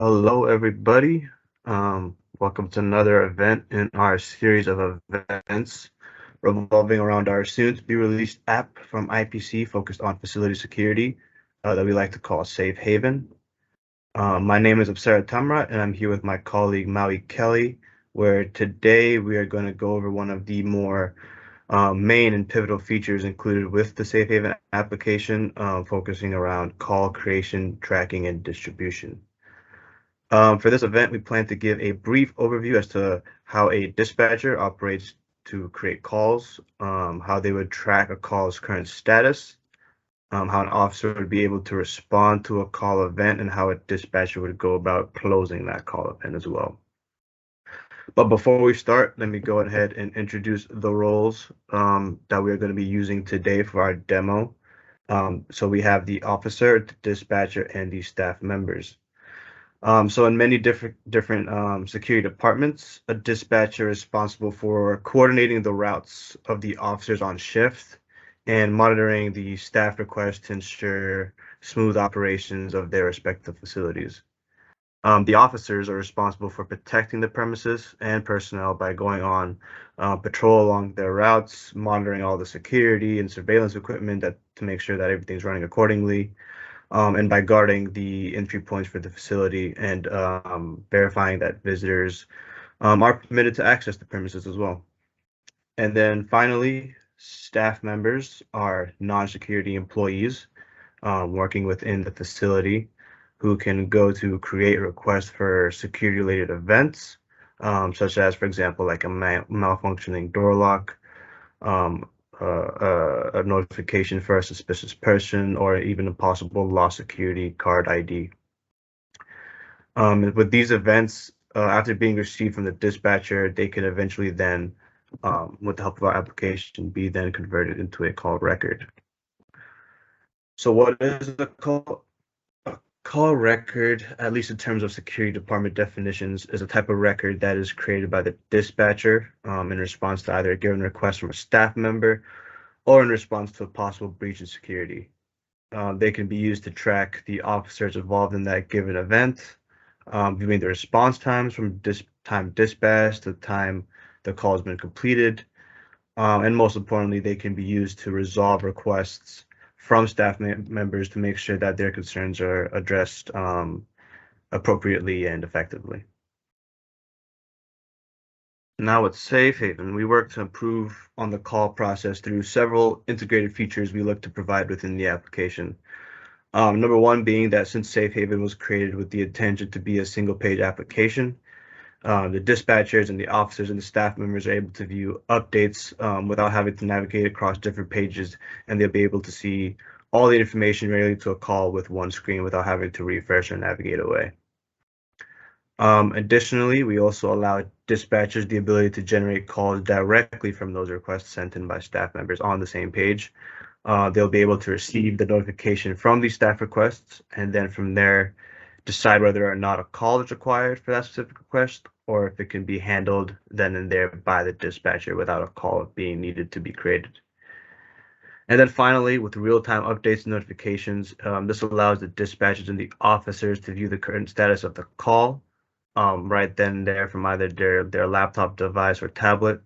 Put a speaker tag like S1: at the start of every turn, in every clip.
S1: Hello, everybody. Welcome to another event in our series of events revolving around our soon-to-be released app from IPC focused on facility security that we like to call Safe Haven. My name is Absara Tamra, and I'm here with my colleague Maui Kelly, where today we are going to go over one of the more main and pivotal features included with the Safe Haven application, focusing around call creation, tracking, and distribution. For this event, we plan to give a brief overview as to how a dispatcher operates to create calls, how they would track a call's current status, how an officer would be able to respond to a call event, and how a dispatcher would go about closing that call event as well. But before we start, let me go ahead and introduce the roles that we are going to be using today for our demo. So we have the officer, the dispatcher, and the staff members. So in many different security departments, a dispatcher is responsible for coordinating the routes of the officers on shift and monitoring the staff requests to ensure smooth operations of their respective facilities. The officers are responsible for protecting the premises and personnel by going on patrol along their routes, monitoring all the security and surveillance equipment to make sure that everything's running accordingly, and by guarding the entry points for the facility and verifying that visitors are permitted to access the premises as well. And then finally, staff members are non-security employees working within the facility who can go to create requests for security-related events, such as, for example, like a malfunctioning door lock, um, a notification for a suspicious person, or even a possible lost security card ID. With these events, after being received from the dispatcher, they can eventually then, with the help of our application, be then converted into a call record. So what is a call? A call record, at least in terms of security department definitions, is a type of record that is created by the dispatcher in response to either a given request from a staff member or in response to a possible breach of security. They can be used to track the officers involved in that given event, viewing the response times from time dispatched to the time the call has been completed. And most importantly, they can be used to resolve requests from staff members to make sure that their concerns are addressed appropriately and effectively. Now with Safe Haven, we work to improve on the call process through several integrated features we look to provide within the application. Number one being that since Safe Haven was created with the intention to be a single page application, the dispatchers and the officers and the staff members are able to view updates without having to navigate across different pages, and they'll be able to see all the information related to a call with one screen without having to refresh or navigate away. Additionally, we also allow dispatchers the ability to generate calls directly from those requests sent in by staff members on the same page. They'll be able to receive the notification from these staff requests, and then from there, decide whether or not a call is required for that specific request, or if it can be handled then and there by the dispatcher without a call being needed to be created. And then finally, with real-time updates and notifications, this allows the dispatchers and the officers to view the current status of the call right then and there from either their laptop device or tablet,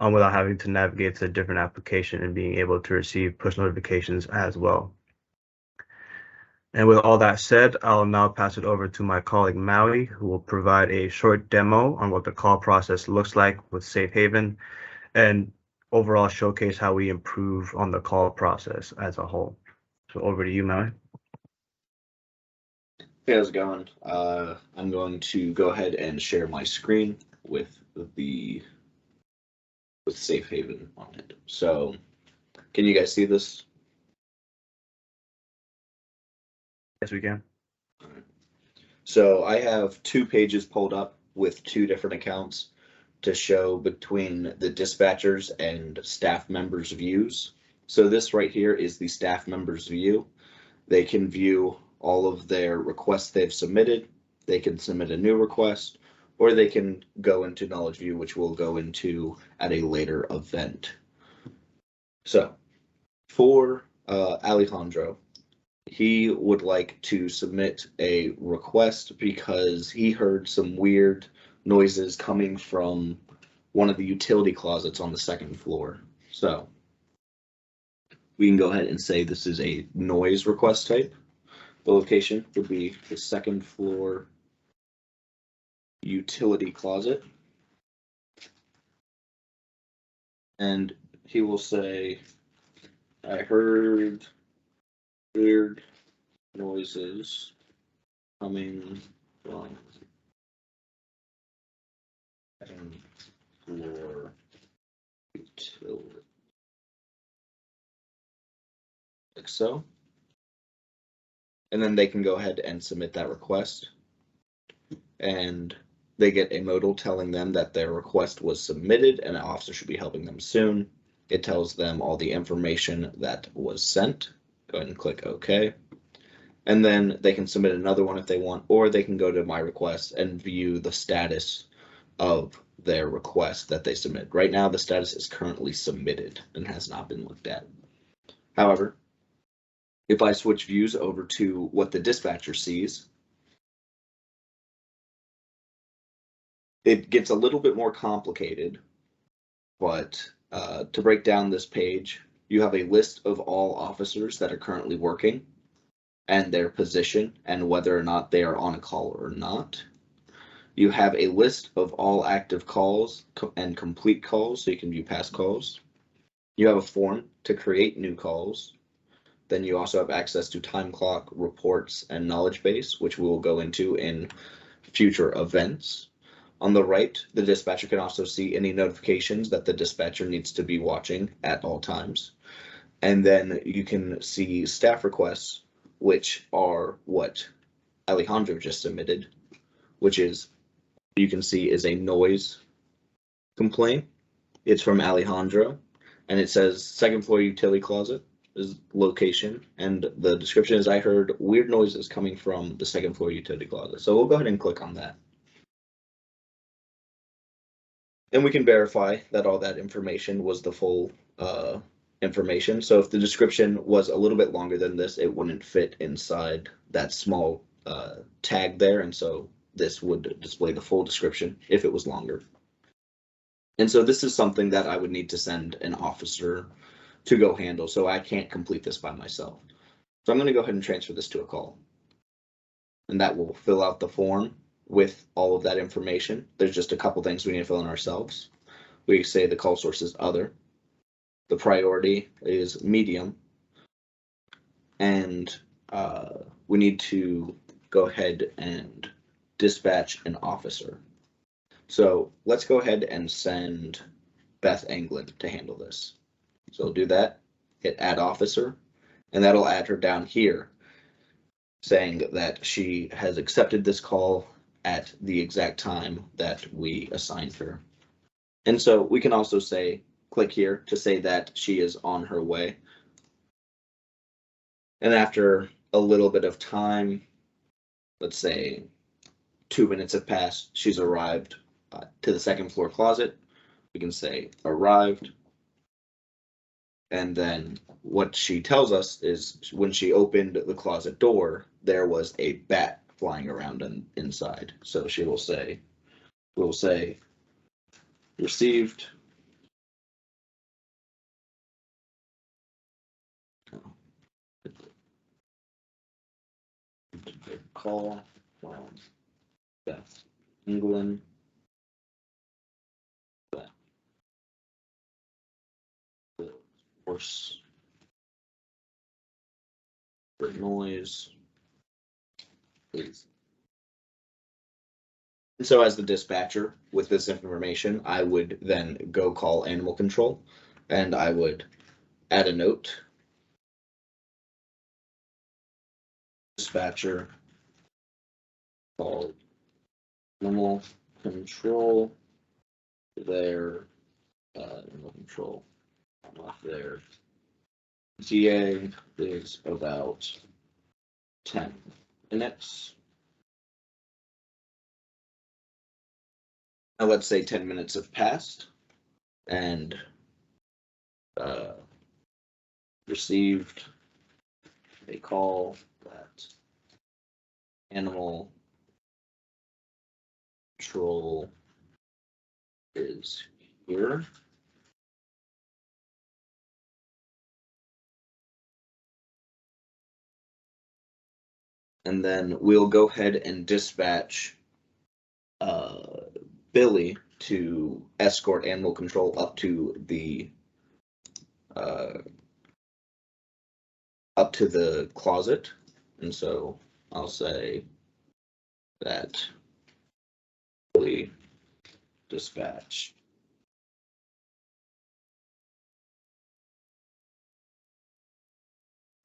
S1: without having to navigate to a different application and being able to receive push notifications as well. And with all that said, I'll now pass it over to my colleague Maui, who will provide a short demo on what the call process looks like with Safe Haven and overall showcase how we improve on the call process as a whole. So over to you, Maui.
S2: Hey, how's it going? I'm going to go ahead and share my screen with Safe Haven on it. So, can you guys see this?
S1: Yes, we can.
S2: All right. So I have 2 pages pulled up with 2 different accounts to show between the dispatchers and staff members' views. So this right here is the staff members' view. They can view all of their requests they've submitted. They can submit a new request, or they can go into knowledge view, which we'll go into at a later event. So for Alejandro, he would like to submit a request because he heard some weird noises coming from one of the utility closets on the second floor. So we can go ahead and say this is a noise request type. The location would be the second floor utility closet. And he will say, I heard weird noises coming from second floor utility. Like so. And then they can go ahead and submit that request. And they get a modal telling them that their request was submitted and an officer should be helping them soon. It tells them all the information that was sent. Go ahead and click OK. And then they can submit another one if they want, or they can go to My Requests and view the status of their request that they submit. Right now, the status is currently submitted and has not been looked at. However, if I switch views over to what the dispatcher sees, it gets a little bit more complicated, but to break down this page, you have a list of all officers that are currently working and their position and whether or not they are on a call or not. You have a list of all active calls and complete calls, so you can view past calls. You have a form to create new calls. Then you also have access to time clock, reports, and knowledge base, which we will go into in future events. On the right, the dispatcher can also see any notifications that the dispatcher needs to be watching at all times. And then you can see staff requests, which are what Alejandro just submitted, which is, you can see, is a noise complaint. It's from Alejandro, and it says second floor utility closet is location, and the description is I heard weird noises coming from the second floor utility closet. So we'll go ahead and click on that. And we can verify that all that information was the full information. So if the description was a little bit longer than this, it wouldn't fit inside that small tag there. And so this would display the full description if it was longer. And so this is something that I would need to send an officer to go handle. So I can't complete this by myself. So I'm going to go ahead and transfer this to a call. And that will fill out the form with all of that information. There's just a couple things we need to fill in ourselves. We say the call source is other. The priority is medium. And we need to go ahead and dispatch an officer. So let's go ahead and send Beth Anglin to handle this. So we'll do that, hit add officer, and that'll add her down here, saying that she has accepted this call at the exact time that we assigned her. And so we can also say, click here to say that she is on her way. And after a little bit of time, let's say 2 minutes have passed, she's arrived to the second floor closet. We can say arrived. And then what she tells us is when she opened the closet door, there was a bat flying around inside. So she will say, we'll say received. Call from Beth Anglin. Force for noise, please. And so as the dispatcher with this information, I would then go call animal control and I would add a note. Dispatcher called animal control. Their animal control. Their TA is about 10 minutes. Now let's say 10 minutes have passed and received a call that animal control is here. And then we'll go ahead and dispatch Billy to escort animal control up to the closet. And so I'll say that Billy dispatch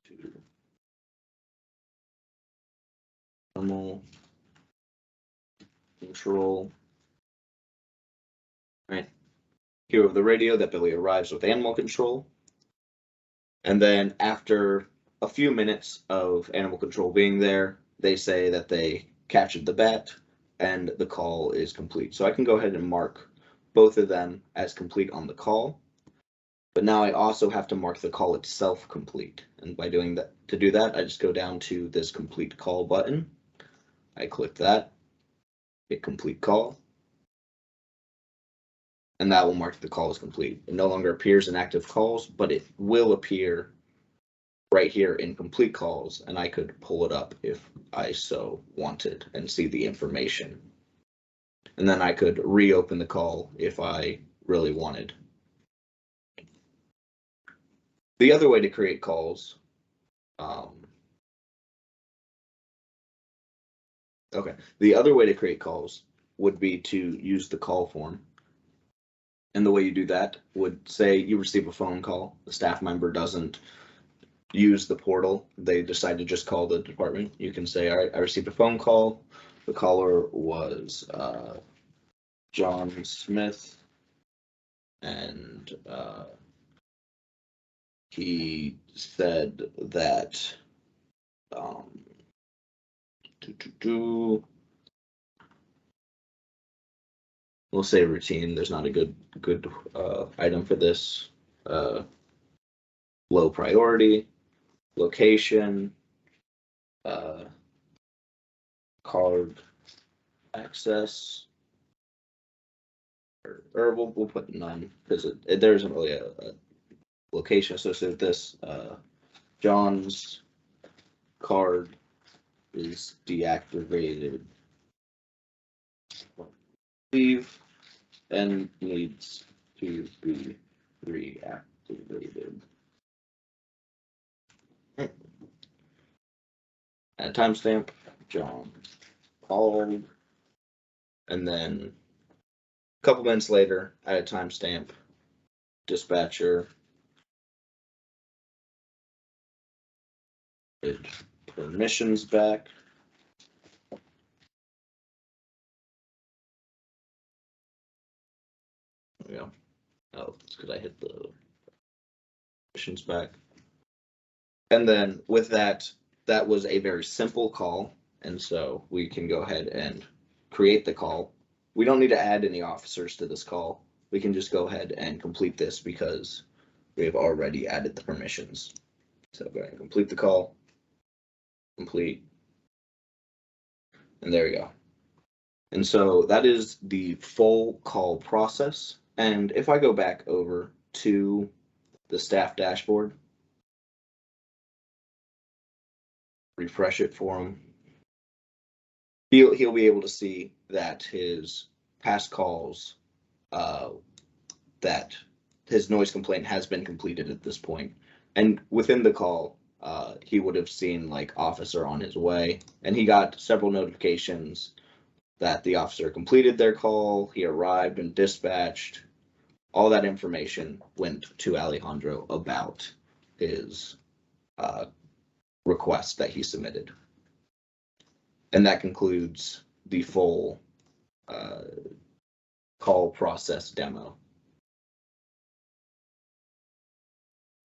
S2: to animal control. Right. Hear over the radio that Billy arrives with animal control. And then after a few minutes of animal control being there, they say that they captured the bat and the call is complete. So I can go ahead and mark both of them as complete on the call. But now I also have to mark the call itself complete. And by doing that, to do that, I just go down to this complete call button. I click that, hit complete call, and that will mark the call as complete. It no longer appears in active calls, but it will appear right here in complete calls, and I could pull it up if I so wanted and see the information. And then I could reopen the call if I really wanted. The other way to create calls, the other way to create calls would be to use the call form. And the way you do that would say you receive a phone call, the staff member doesn't use the portal, they decide to just call the department. You can say, all right, I received a phone call. The caller was John Smith, and he said that we'll say routine. There's not a good item for this. Low priority, location, card access, or we'll put none because there isn't really a location associated with this. John's card is deactivated. Leave and needs to be reactivated. At timestamp, John called, and then a couple minutes later, at a timestamp, dispatcher did permissions back. There we go. Oh, it's because I hit the permissions back. And then with that, that was a very simple call. And so we can go ahead and create the call. We don't need to add any officers to this call. We can just go ahead and complete this because we have already added the permissions. So go ahead and complete the call. Complete. And there we go. And so that is the full call process. And if I go back over to the staff dashboard, refresh it for him, he'll be able to see that his past calls, that his noise complaint has been completed at this point. And within the call, he would have seen like officer on his way, and he got several notifications that the officer completed their call, he arrived and dispatched. All that information went to Alejandro about his request that he submitted. And that concludes the full call process demo.